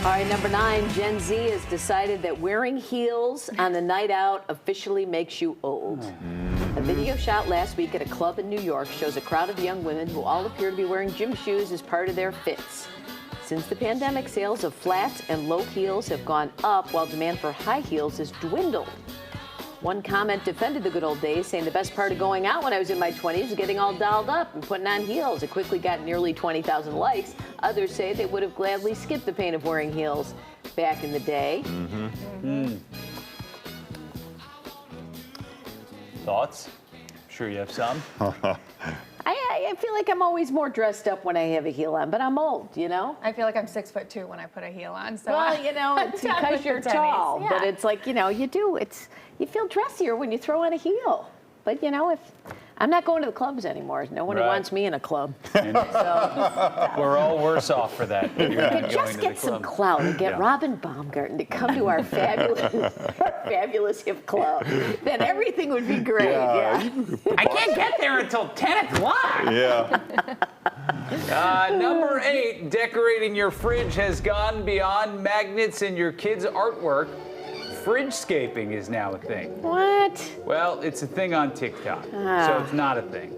All right, number 9, Gen Z has decided that wearing heels on a night out officially makes you old. A video shot last week at a club in New York shows a crowd of young women who all appear to be wearing gym shoes as part of their fits. Since the pandemic, sales of flat and low heels have gone up while demand for high heels has dwindled. One comment defended the good old days, saying the best part of going out when I was in my 20s was getting all dolled up and putting on heels. It quickly got nearly 20,000 likes. Others say they would have gladly skipped the pain of wearing heels back in the day. Thoughts? I'm sure you have some. I feel like I'm always more dressed up when I have a heel on, but I'm old, you know? I feel like I'm 6'2" when I put a heel on. So Well, you know, it's because you're tall, but it's like, you know, you feel dressier when you throw on a heel. But, you know, I'm not going to the clubs anymore. No one wants me in a club. So, We're all worse off for that. we could just get some clout and get Robin Baumgarten to come to our fabulous hip club. Then everything would be great. Yeah. I can't get there until 10 o'clock. Yeah. Number 8, decorating your fridge has gone beyond magnets in your kids' artwork. Fridgescaping is now a thing. What? Well, it's a thing on TikTok, so it's not a thing.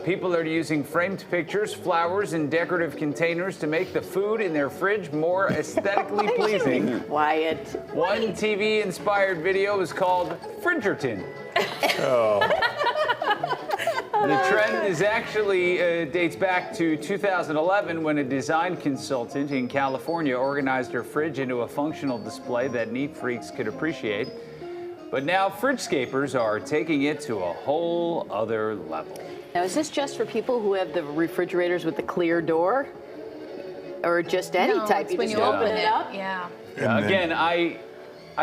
People are using framed pictures, flowers, and decorative containers to make the food in their fridge more aesthetically pleasing. Quiet. One TV-inspired video is called Fridgerton. The trend is actually dates back to 2011 when a design consultant in California organized her fridge into a functional display that neat freaks could appreciate. But now fridgescapers are taking it to a whole other level. Now, is this just for people who have the refrigerators with the clear door? Or just any No, type? it's You when just you open it up? Yeah. Again, I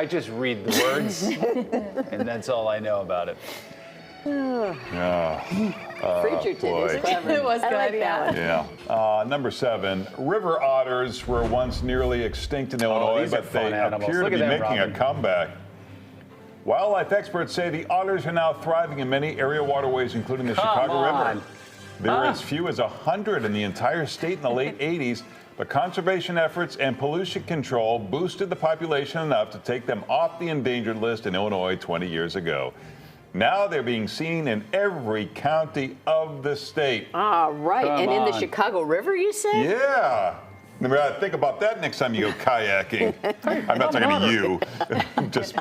just read the words, and that's all I know about it. Bridgerton is clever. It was I like good, that yeah. one. Yeah. Number 7, river otters were once nearly extinct in Illinois, these are but they fun animals. appear to Look be at that, making a Robin. comeback. Wildlife experts say the otters are now thriving in many area waterways, including the Chicago on. River. There are as few as 100 in the entire state in the late 80s, but conservation efforts and pollution control boosted the population enough to take them off the endangered list in Illinois 20 years ago. Now they're being seen in every county of the state. Ah, right. Come And in the on. Chicago River, you say? Yeah. Remember, think about that next time you go kayaking. I'm not talking to you, just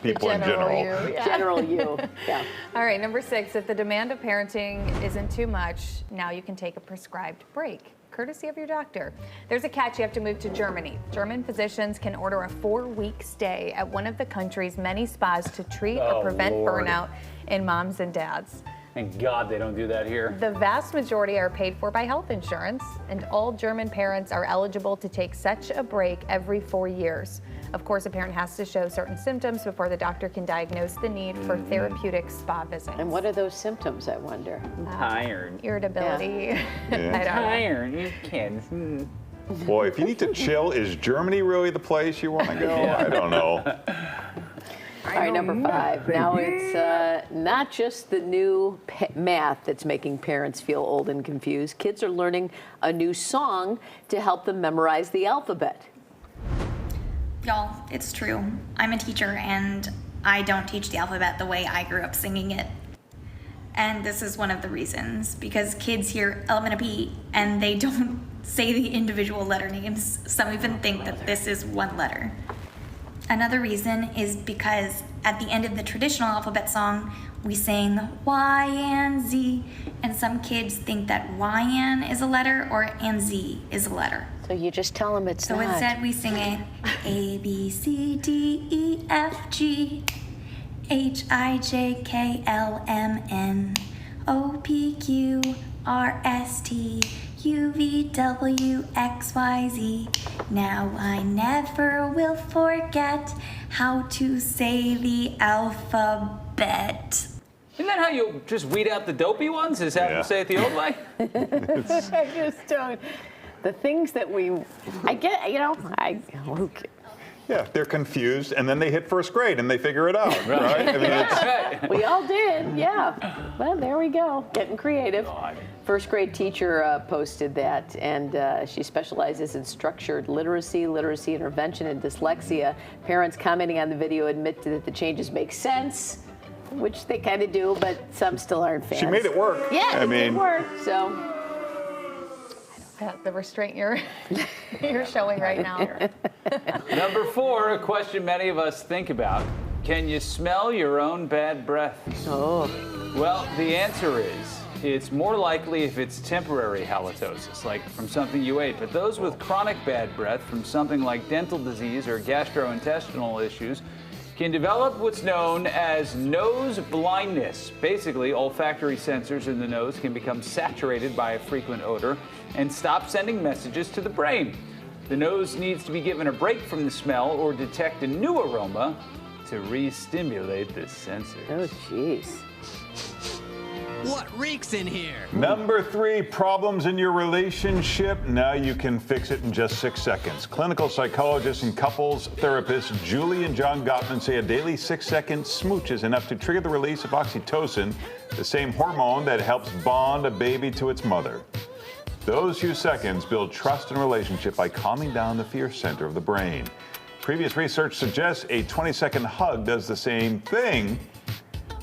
people in general. You, yeah. General you. Yeah. All right, number 6, if the demand of parenting isn't too much, now you can take a prescribed break, courtesy of your doctor. There's a catch: you have to move to Germany. German physicians can order a 4-week stay at one of the country's many spas to treat or prevent Lord. burnout in moms and dads. Thank God they don't do that here. The vast majority are paid for by health insurance, and all German parents are eligible to take such a break every 4 years. Of course, a parent has to show certain symptoms before the doctor can diagnose the need for therapeutic spa visits. And what are those symptoms, I wonder? Tired. Irritability. I don't know. Tired. You kids. Boy, if you need to chill, is Germany really the place you want to go? I don't know. All right, number 5. Now it's not just the new math that's making parents feel old and confused. Kids are learning a new song to help them memorize the alphabet. Y'all, it's true. I'm a teacher and I don't teach the alphabet the way I grew up singing it. And this is one of the reasons, because kids hear L-M-N-O-P and they don't say the individual letter names. Some even think that this is one letter. Another reason is because at the end of the traditional alphabet song, we sing Y and Z, and some kids think that YN is a letter or and Z is a letter. So you just tell them it's So not. instead we sing it A, B, C, D, E, F, G, H, I, J, K, L, M, N, O, P, Q, R, S, T, U, V, W, X, Y, Z. Now I never will forget how to say the alphabet. Isn't that how you just weed out the dopey ones? Is have them say it the old way? I just don't. The things that I get, you know, Yeah, they're confused, and then they hit first grade and they figure it out, right? I mean, it's, we all did, yeah. Well, there we go, getting creative. For first grade teacher posted that, and she specializes in structured literacy intervention, and dyslexia. Parents commenting on the video admit that the changes make sense, which they kind of do, but some still aren't fans. She made it work. Yeah, it did work. So. The restraint you're showing right now. Number 4, a question many of us think about. Can you smell your own bad breath? Oh. Well, the answer is it's more likely if it's temporary halitosis, like from something you ate. But those with chronic bad breath from something like dental disease or gastrointestinal issues can develop what's known as nose blindness. Basically, olfactory sensors in the nose can become saturated by a frequent odor and stop sending messages to the brain. The nose needs to be given a break from the smell or detect a new aroma to re-stimulate this sensor. Oh, jeez. What reeks in here? Number 3, problems in your relationship. Now you can fix it in just 6 seconds. Clinical psychologist and couples therapist Julie and John Gottman say a daily 6-second smooch is enough to trigger the release of oxytocin, the same hormone that helps bond a baby to its mother. Those few seconds build trust in a relationship by calming down the fear center of the brain. Previous research suggests a 20-second hug does the same thing.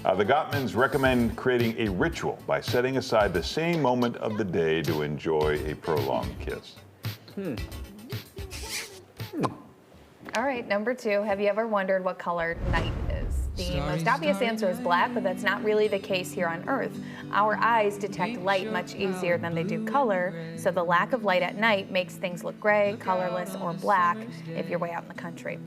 The Gottmans recommend creating a ritual by setting aside the same moment of the day to enjoy a prolonged kiss. All right, number 2, have you ever wondered what color night is? The most obvious answer is black, but that's not really the case here on Earth. Our eyes detect light much easier than they do color, so the lack of light at night makes things look gray, colorless, or black if you're way out in the country.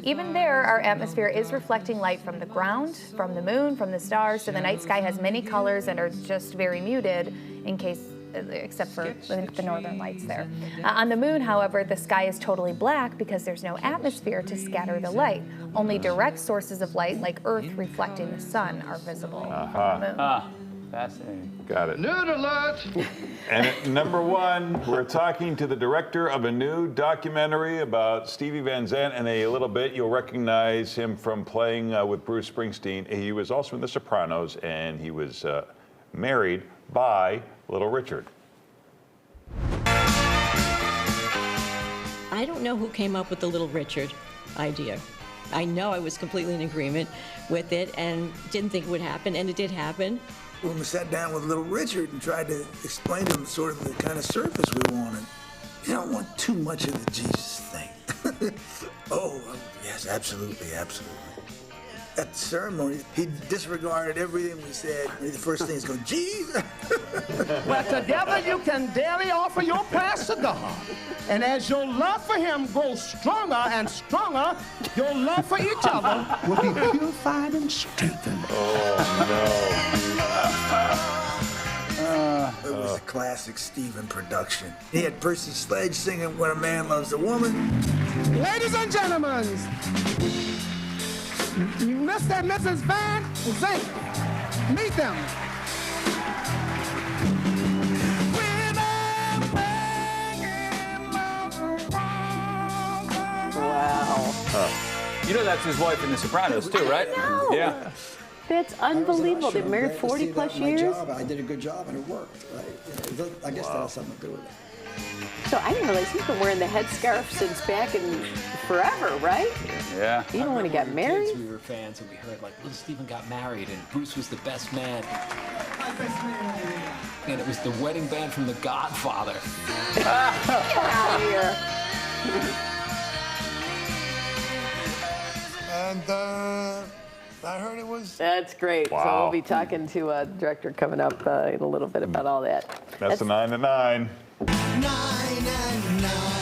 Even there, our atmosphere is reflecting light from the ground, from the moon, from the stars, so the night sky has many colors and are just very muted except for the northern lights there. On the moon, however, the sky is totally black because there's no atmosphere to scatter the light. Only direct sources of light, like Earth reflecting the sun, are visible from the moon. Fascinating. Got it. Nerd alert! And at number 1, we're talking to the director of a new documentary about Stevie Van Zandt. In a little bit, you'll recognize him from playing with Bruce Springsteen. He was also in The Sopranos, and he was married by Little Richard. I don't know who came up with the Little Richard idea. I know I was completely in agreement with it and didn't think it would happen, and it did happen. When we sat down with Little Richard and tried to explain to him sort of the kind of surface we wanted, you don't want too much of the Jesus thing. Oh, yes, absolutely, absolutely. At the ceremony, he disregarded everything we said. The first thing is going, Jesus! Well, together you can daily offer your prayers to God. And as your love for him grows stronger and stronger, your love for each other will be purified and strengthened. It was a classic Stephen production. He had Percy Sledge singing When a Man Loves a Woman. Ladies and gentlemen, Mr. and Mrs. Van Zandt, meet them. Wow. You know that's his wife in The Sopranos too, right? I know. Yeah. That's unbelievable. They've married 40 plus years. I did a good job and it worked. Right? I guess that has something to do with it. So I didn't realize he's been wearing the headscarf since back in forever, right? Yeah. Even when he got married? Kids, we were fans and we heard like Little Stephen got married and Bruce was the best man. And it was the wedding band from The Godfather. Get out of here. And I heard it was... That's great. So Wow. we'll be talking to a director coming up in a little bit about all that. That's the 9 to 9. 9 and 9.